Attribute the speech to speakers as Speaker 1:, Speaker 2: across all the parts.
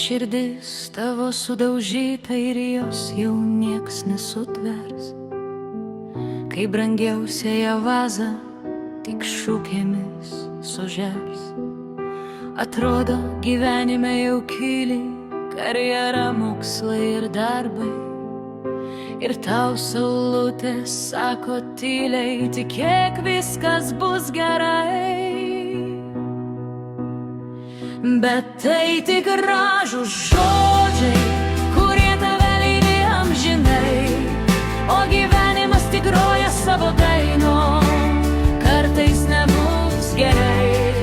Speaker 1: širdis tavo sudaužyta ir jos jau nieks nesutvers. Kai brangiausiąją vazą tik šūkėmis sužers. Atrodo, gyvenime jau kyli karjera, mokslai ir darbai. Ir tau saulutė sako tyliai, tikėk, viskas bus gerai. Bet tai tik gražūs žodžiai, kurie tave lydi amžinai. O gyvenimas tik groja savo dainom, kartais nebus gerai.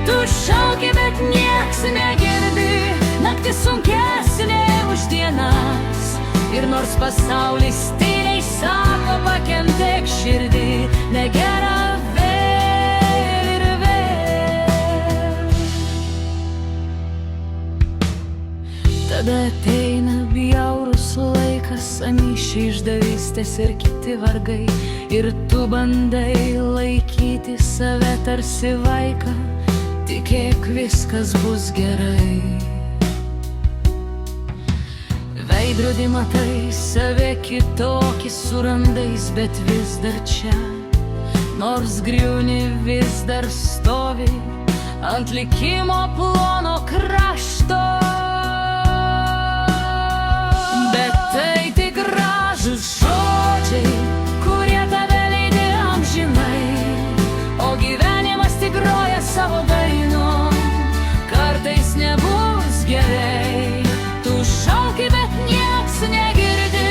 Speaker 1: Tu šauki, bet nieks negirdi, naktis sunkesnė už dienas. Ir nors pasaulis tyliai sako, pakentėk širdį, negera vėl ir vėl. Tada ateina bjaurus laikas, anykščiai, išdavystės ir kiti vargai. Ir tu bandai laikyti save tarsi vaiką, tikėk, viskas bus gerai. Veidrodį matai save kitokį su randais, bet vis dar čia. Nors griūni, vis dar stovi ant likimo plono krašto. Bet tai tik gražūs žodžiai, kurie tave lydi amžinai. O gyvenimas tik groja savo dainom, kartais nebus gerai. Tu šauki, bet nieks negirdi,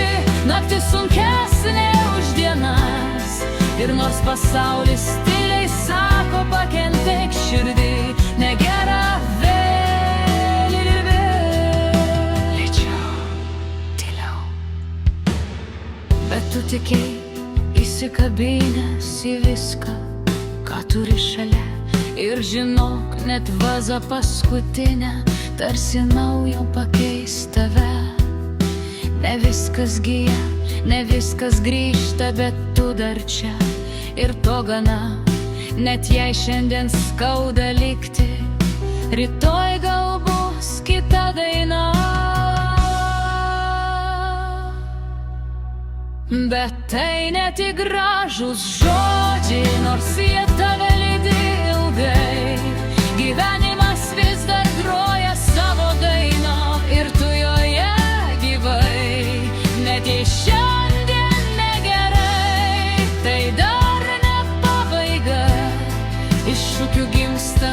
Speaker 1: naktis sunkesnė už dienas. Ir nors pasaulis tyliai sako, pakentėk širdį, negera vėl ir vėl. Lėčiau, tyliau. Bet tu tikėjai, įsikabinęs į viską, ką turi šalia. Ir žinok, net vaza paskutinę tarsi naujo pakeis tave. Ne viskas gyja, ne viskas grįžta, bet tu dar čia. Ir to gana, net jei šiandien skauda likti, rytoj gal bus kita daina. Bet tai ne tik gražūs žodžiai, nors jie tave lydi ilgai. Gyvenimas vis dar groja savo dainą ir tu joje gyvai. Net jei šiandien negerai, tai dar ne pabaiga. Iššūkių gimsta